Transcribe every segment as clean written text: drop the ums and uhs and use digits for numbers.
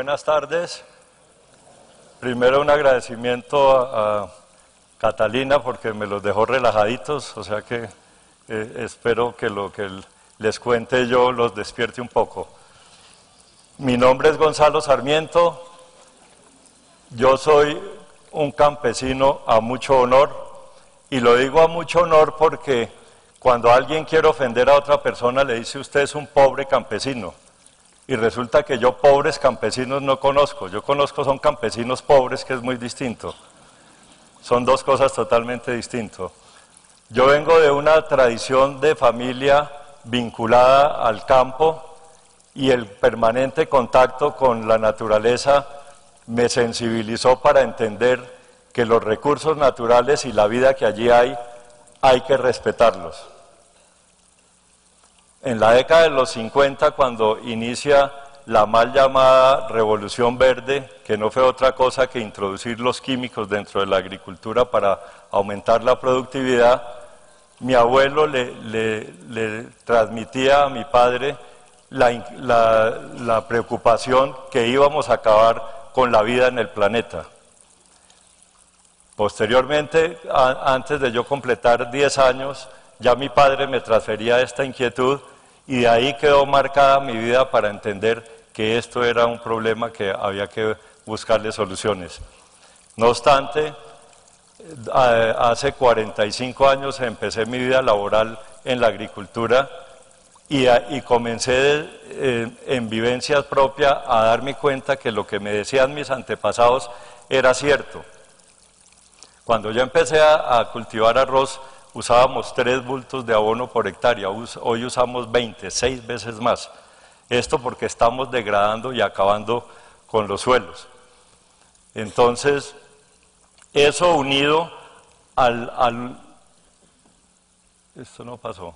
Buenas tardes. Primero un agradecimiento a Catalina porque me los dejó relajaditos, o sea que espero que lo que les cuente yo los despierte un poco. Mi nombre es Gonzalo Sarmiento, yo soy un campesino a mucho honor, y lo digo a mucho honor porque cuando alguien quiere ofender a otra persona le dice usted es un pobre campesino. Y resulta que yo pobres campesinos no conozco, yo conozco son campesinos pobres, que es muy distinto. Son dos cosas totalmente distintas. Yo vengo de una tradición de familia vinculada al campo y el permanente contacto con la naturaleza me sensibilizó para entender que los recursos naturales y la vida que allí hay que respetarlos. En la década de los 50, cuando inicia la mal llamada Revolución Verde, que no fue otra cosa que introducir los químicos dentro de la agricultura para aumentar la productividad, mi abuelo le transmitía a mi padre la preocupación que íbamos a acabar con la vida en el planeta. Posteriormente, antes de yo completar 10 años, ya mi padre me transfería esta inquietud y de ahí quedó marcada mi vida para entender que esto era un problema que había que buscarle soluciones. No obstante, hace 45 años empecé mi vida laboral en la agricultura y comencé en vivencias propias a darme cuenta que lo que me decían mis antepasados era cierto. Cuando yo empecé a cultivar arroz, usábamos 3 bultos de abono por hectárea, hoy usamos 20, 6 veces más. Esto porque estamos degradando y acabando con los suelos. Entonces, eso unido esto no pasó.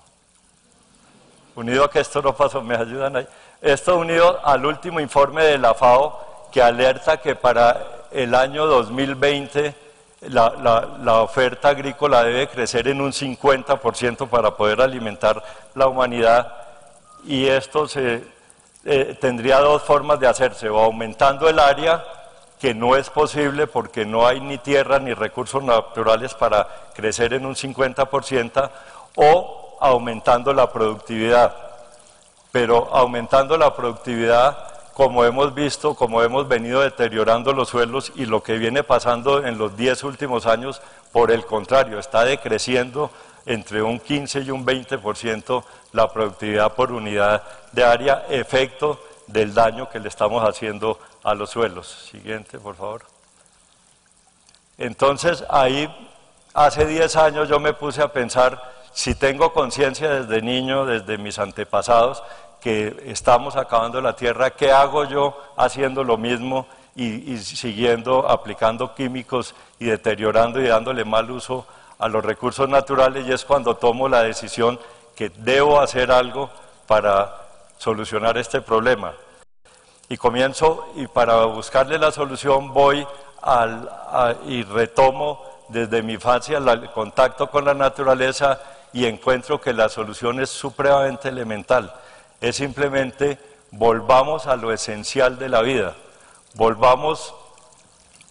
Unido a que esto no pasó, ¿me ayudan ahí? Esto unido al último informe de la FAO que alerta que para el año 2020 la oferta agrícola debe crecer en un 50% para poder alimentar la humanidad, y esto tendría 2 formas de hacerse: o aumentando el área, que no es posible porque no hay ni tierra ni recursos naturales para crecer en un 50%, o aumentando la productividad. Pero aumentando la productividad, como hemos visto, como hemos venido deteriorando los suelos, y lo que viene pasando en los 10 últimos años, por el contrario, está decreciendo entre un 15 y un 20% la productividad por unidad de área, efecto del daño que le estamos haciendo a los suelos. Siguiente, por favor. Entonces, ahí, hace 10 años yo me puse a pensar, si tengo conciencia desde niño, desde mis antepasados, que estamos acabando la tierra, ¿qué hago yo haciendo lo mismo y siguiendo, aplicando químicos y deteriorando y dándole mal uso a los recursos naturales? Y es cuando tomo la decisión que debo hacer algo para solucionar este problema. Y comienzo, y para buscarle la solución voy y retomo desde mi infancia el contacto con la naturaleza, y encuentro que la solución es supremamente elemental. Es simplemente volvamos a lo esencial de la vida, volvamos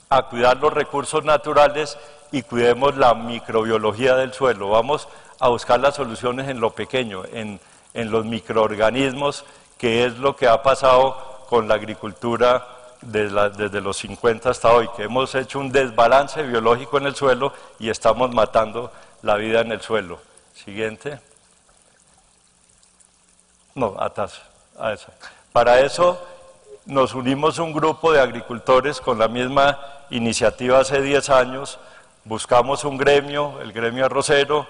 a cuidar los recursos naturales y cuidemos la microbiología del suelo. Vamos a buscar las soluciones en lo pequeño, en los microorganismos, que es lo que ha pasado con la agricultura desde los 50 hasta hoy, que hemos hecho un desbalance biológico en el suelo y estamos matando la vida en el suelo. Siguiente. No, atrás, a esa. Para eso nos unimos un grupo de agricultores con la misma iniciativa hace 10 años, buscamos un gremio, el gremio arrocero,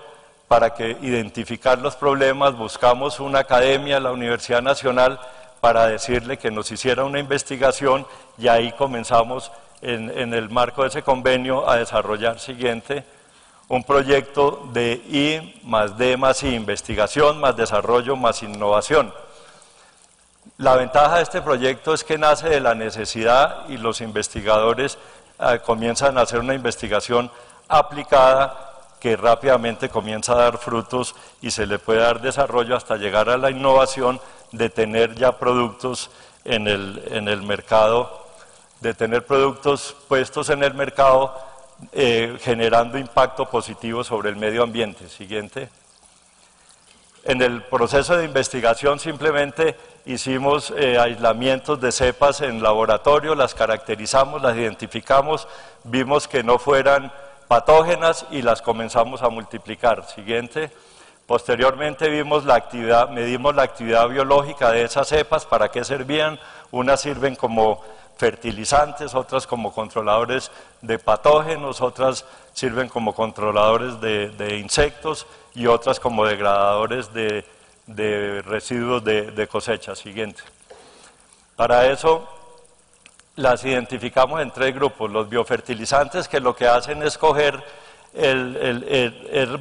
para que identificar los problemas, buscamos una academia, la Universidad Nacional, para decirle que nos hiciera una investigación, y ahí comenzamos en el marco de ese convenio a desarrollar, siguiente, un proyecto de I+D+I, investigación más desarrollo más innovación. La ventaja de este proyecto es que nace de la necesidad, y los investigadores comienzan a hacer una investigación aplicada que rápidamente comienza a dar frutos y se le puede dar desarrollo hasta llegar a la innovación de tener ya productos en el mercado, de tener productos puestos en el mercado generando impacto positivo sobre el medio ambiente. Siguiente. En el proceso de investigación simplemente hicimos aislamientos de cepas en laboratorio, las caracterizamos, las identificamos, vimos que no fueran patógenas y las comenzamos a multiplicar. Siguiente. Posteriormente medimos la actividad biológica de esas cepas, para qué servían. Unas sirven como fertilizantes, otras como controladores de patógenos, otras sirven como controladores de insectos y otras como degradadores de residuos de cosecha. Siguiente. Para eso las identificamos en 3 grupos. Los biofertilizantes, que lo que hacen es coger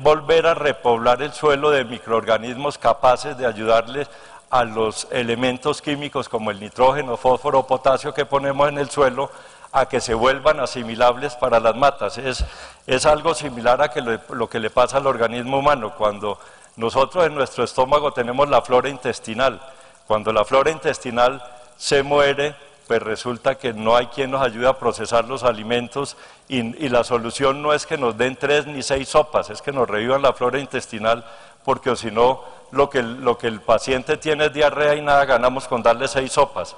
volver a repoblar el suelo de microorganismos capaces de ayudarles a los elementos químicos como el nitrógeno, fósforo, potasio que ponemos en el suelo, a que se vuelvan asimilables para las matas. Es algo similar a lo que le pasa al organismo humano. Cuando nosotros en nuestro estómago tenemos la flora intestinal, cuando la flora intestinal se muere, pues resulta que no hay quien nos ayude a procesar los alimentos y la solución no es que nos den 3 ni 6 sopas, es que nos revivan la flora intestinal, porque o si no, lo que el paciente tiene es diarrea y nada ganamos con darle 6 sopas.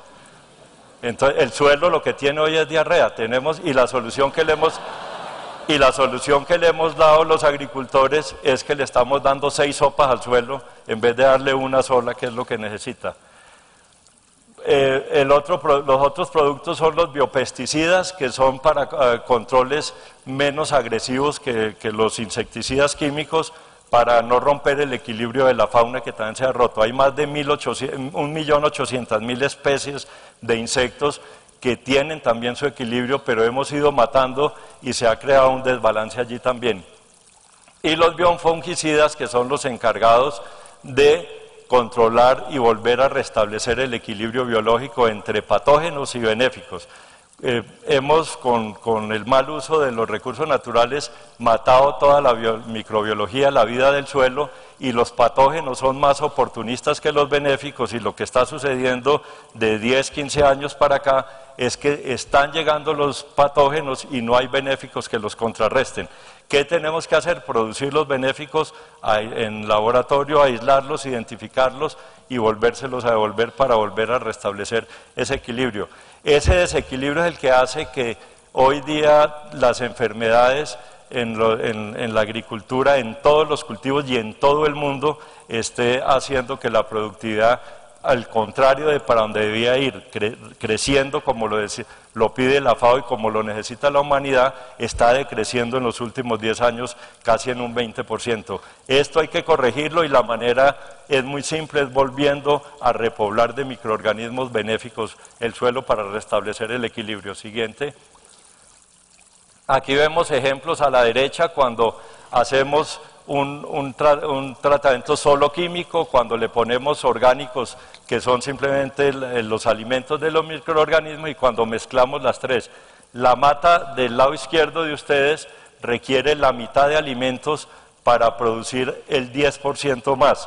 Entonces, el suelo lo que tiene hoy es diarrea, y la solución que le hemos dado los agricultores es que le estamos dando 6 sopas al suelo en vez de darle una sola, que es lo que necesita. Los otros productos son los biopesticidas, que son para controles menos agresivos que los insecticidas químicos, para no romper el equilibrio de la fauna, que también se ha roto. Hay más de 1.800.000 especies de insectos que tienen también su equilibrio, pero hemos ido matando y se ha creado un desbalance allí también. Y los biofungicidas, que son los encargados de controlar y volver a restablecer el equilibrio biológico entre patógenos y benéficos. Hemos, con el mal uso de los recursos naturales, matado toda la microbiología, la vida del suelo, y los patógenos son más oportunistas que los benéficos, y lo que está sucediendo de 10, 15 años para acá es que están llegando los patógenos y no hay benéficos que los contrarresten. ¿Qué tenemos que hacer? Producir los benéficos en laboratorio, aislarlos, identificarlos y volvérselos a devolver para volver a restablecer ese equilibrio. Ese desequilibrio es el que hace que hoy día las enfermedades en la agricultura, en todos los cultivos y en todo el mundo, esté haciendo que la productividad, al contrario de para donde debía ir, creciendo como lo pide la FAO y como lo necesita la humanidad, está decreciendo en los últimos 10 años casi en un 20%. Esto hay que corregirlo y la manera es muy simple, es volviendo a repoblar de microorganismos benéficos el suelo para restablecer el equilibrio. Siguiente. Aquí vemos ejemplos a la derecha cuando hacemos un tratamiento solo químico, cuando le ponemos orgánicos que son simplemente los alimentos de los microorganismos, y cuando mezclamos las 3. La mata del lado izquierdo de ustedes requiere la mitad de alimentos para producir el 10% más.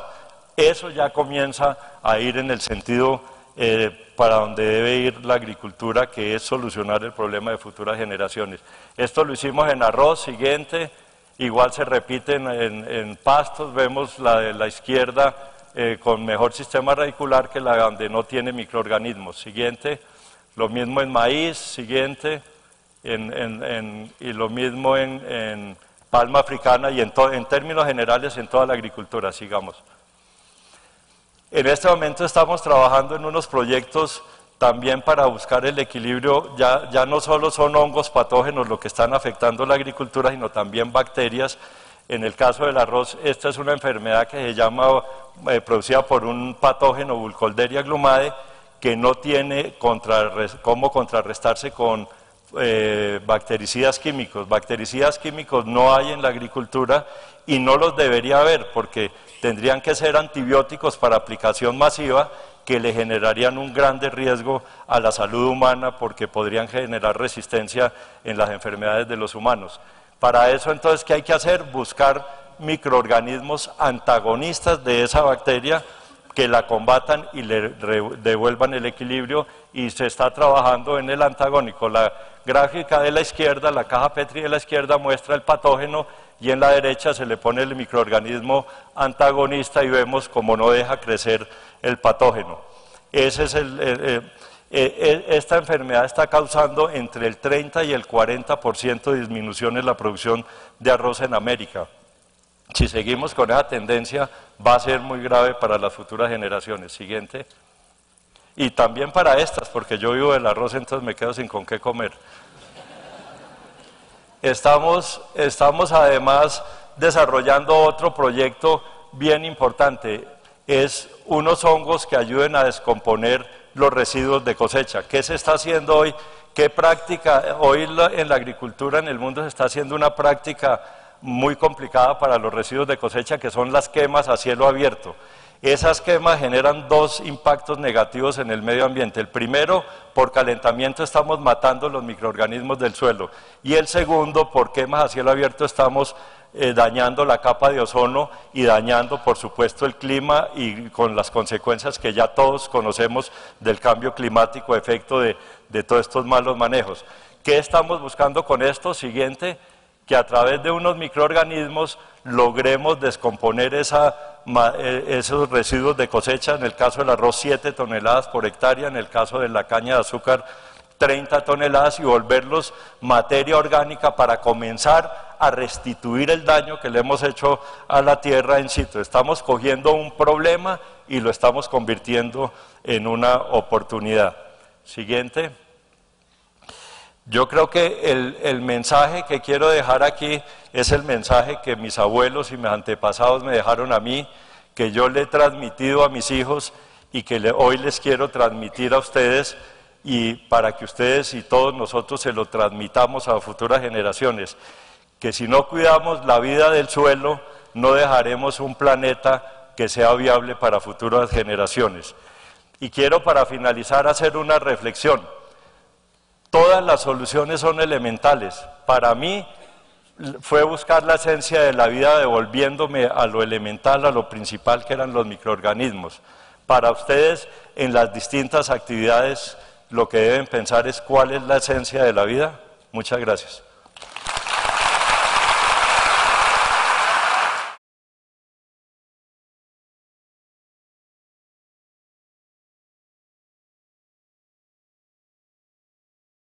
Eso ya comienza a ir en el sentido para donde debe ir la agricultura, que es solucionar el problema de futuras generaciones. Esto lo hicimos en arroz. Siguiente. Igual se repiten en pastos, vemos la de la izquierda con mejor sistema radicular que la donde no tiene microorganismos. Siguiente. Lo mismo en maíz. Siguiente. Y lo mismo en palma africana y en términos generales en toda la agricultura. Sigamos. En este momento estamos trabajando en unos proyectos también para buscar el equilibrio. Ya no solo son hongos patógenos lo que están afectando la agricultura, sino también bacterias. En el caso del arroz, esta es una enfermedad que se llama, producida por un patógeno, Burkholderia glumade, que no tiene cómo contrarrestarse con bactericidas químicos. Bactericidas químicos no hay en la agricultura y no los debería haber, porque tendrían que ser antibióticos para aplicación masiva, que le generarían un grande riesgo a la salud humana, porque podrían generar resistencia en las enfermedades de los humanos. Para eso, entonces, ¿qué hay que hacer? Buscar microorganismos antagonistas de esa bacteria que la combatan y le devuelvan el equilibrio, y se está trabajando en el antagónico. La gráfica de la izquierda, la caja Petri de la izquierda muestra el patógeno y en la derecha se le pone el microorganismo antagonista y vemos cómo no deja crecer el patógeno. Ese es esta enfermedad está causando entre el 30 y el 40% de disminución en la producción de arroz en América. Si seguimos con esa tendencia, va a ser muy grave para las futuras generaciones. Siguiente. Y también para estas, porque yo vivo del arroz, entonces me quedo sin con qué comer. Estamos además desarrollando otro proyecto bien importante. Es unos hongos que ayuden a descomponer los residuos de cosecha. ¿Qué se está haciendo hoy? ¿Qué práctica? Hoy en la agricultura en el mundo se está haciendo una práctica muy complicada para los residuos de cosecha, que son las quemas a cielo abierto. Esas quemas generan dos impactos negativos en el medio ambiente. El primero, por calentamiento estamos matando los microorganismos del suelo, y el segundo, por quemas a cielo abierto estamos dañando la capa de ozono y dañando, por supuesto, el clima, y con las consecuencias que ya todos conocemos del cambio climático, efecto de todos estos malos manejos. ¿Qué estamos buscando con esto? Siguiente, que a través de unos microorganismos logremos descomponer esos residuos de cosecha, en el caso del arroz 7 toneladas por hectárea, en el caso de la caña de azúcar 30 toneladas, y volverlos materia orgánica para comenzar a restituir el daño que le hemos hecho a la tierra in situ. Estamos cogiendo un problema y lo estamos convirtiendo en una oportunidad. Siguiente. Yo creo que el mensaje que quiero dejar aquí es el mensaje que mis abuelos y mis antepasados me dejaron a mí, que yo le he transmitido a mis hijos y que hoy les quiero transmitir a ustedes, y para que ustedes y todos nosotros se lo transmitamos a futuras generaciones, que si no cuidamos la vida del suelo, no dejaremos un planeta que sea viable para futuras generaciones. Y quiero, para finalizar, hacer una reflexión. Todas las soluciones son elementales. Para mí fue buscar la esencia de la vida devolviéndome a lo elemental, a lo principal, que eran los microorganismos. Para ustedes, en las distintas actividades, lo que deben pensar es cuál es la esencia de la vida. Muchas gracias.